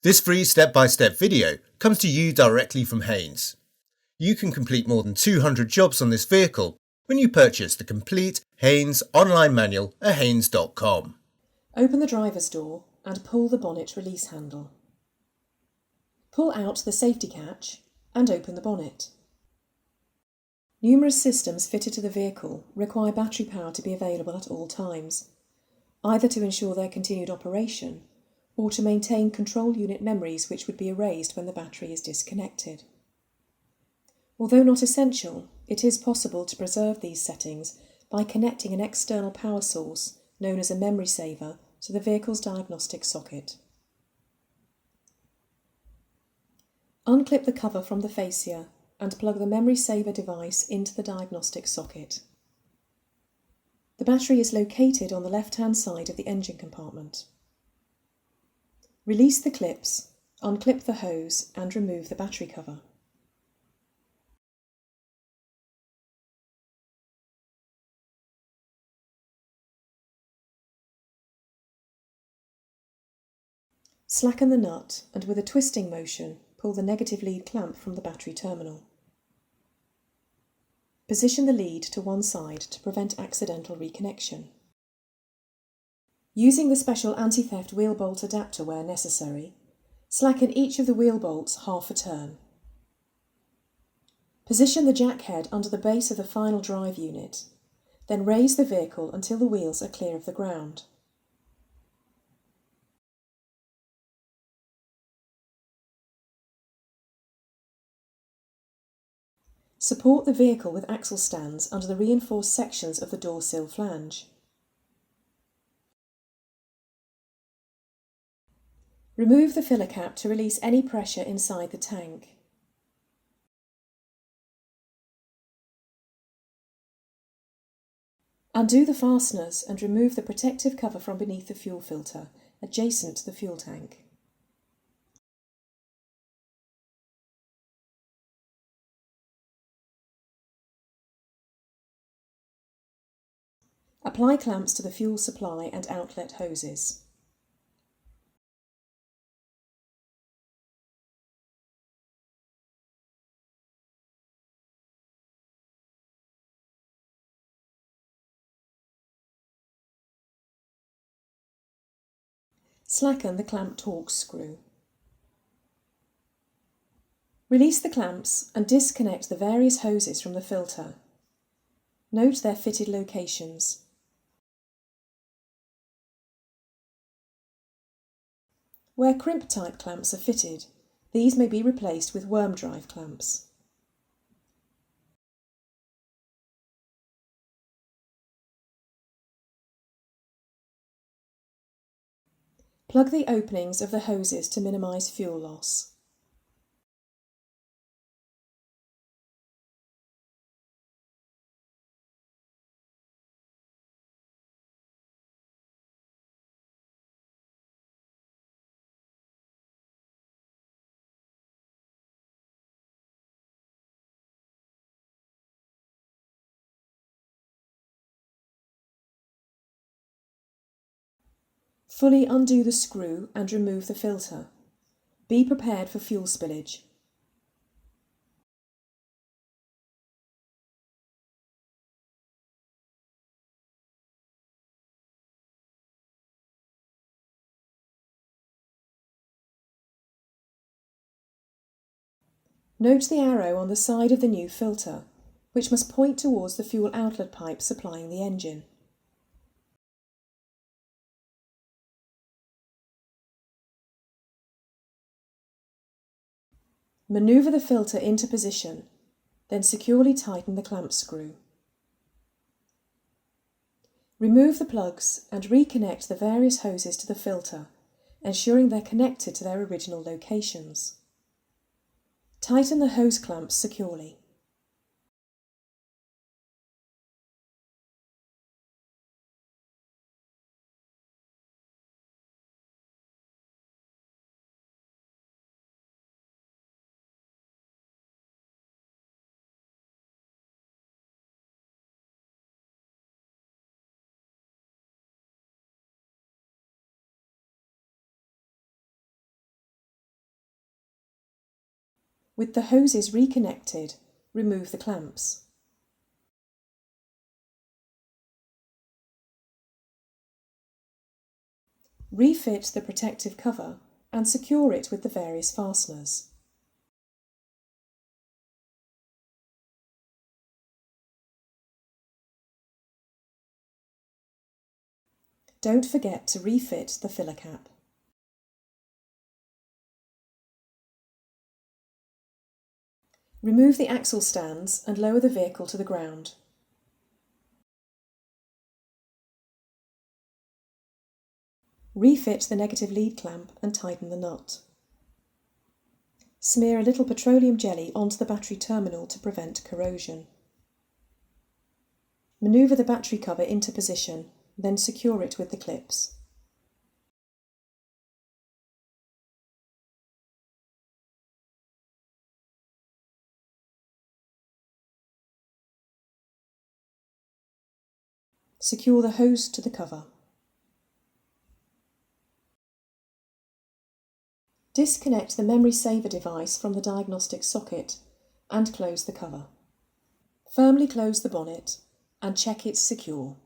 This free step-by-step video comes to you directly from Haynes. You can complete more than 200 jobs on this vehicle when you purchase the complete Haynes online manual at haynes.com. Open the driver's door and pull the bonnet release handle. Pull out the safety catch and open the bonnet. Numerous systems fitted to the vehicle require battery power to be available at all times, either to ensure their continued operation or to maintain control unit memories which would be erased when the battery is disconnected. Although not essential, it is possible to preserve these settings by connecting an external power source, known as a memory saver, to the vehicle's diagnostic socket. Unclip the cover from the fascia and plug the memory saver device into the diagnostic socket. The battery is located on the left-hand side of the engine compartment. Release the clips, unclip the hose and remove the battery cover. Slacken the nut and with a twisting motion, pull the negative lead clamp from the battery terminal. Position the lead to one side to prevent accidental reconnection. Using the special anti-theft wheel bolt adapter where necessary, slacken each of the wheel bolts half a turn. Position the jack head under the base of the final drive unit, then raise the vehicle until the wheels are clear of the ground. Support the vehicle with axle stands under the reinforced sections of the door sill flange. Remove the filler cap to release any pressure inside the tank. Undo the fasteners and remove the protective cover from beneath the fuel filter, adjacent to the fuel tank. Apply clamps to the fuel supply and outlet hoses. Slacken the clamp Torx screw. Release the clamps and disconnect the various hoses from the filter. Note their fitted locations. Where crimp-type clamps are fitted, these may be replaced with worm drive clamps. Plug the openings of the hoses to minimise fuel loss. Fully undo the screw and remove the filter. Be prepared for fuel spillage. Note the arrow on the side of the new filter, which must point towards the fuel outlet pipe supplying the engine. Manoeuvre the filter into position, then securely tighten the clamp screw. Remove the plugs and reconnect the various hoses to the filter, ensuring they're connected to their original locations. Tighten the hose clamps securely. With the hoses reconnected, remove the clamps. Refit the protective cover and secure it with the various fasteners. Don't forget to refit the filler cap. Remove the axle stands and lower the vehicle to the ground. Refit the negative lead clamp and tighten the nut. Smear a little petroleum jelly onto the battery terminal to prevent corrosion. Manoeuvre the battery cover into position, then secure it with the clips. Secure the hose to the cover. Disconnect the memory saver device from the diagnostic socket and close the cover. Firmly close the bonnet and check it's secure.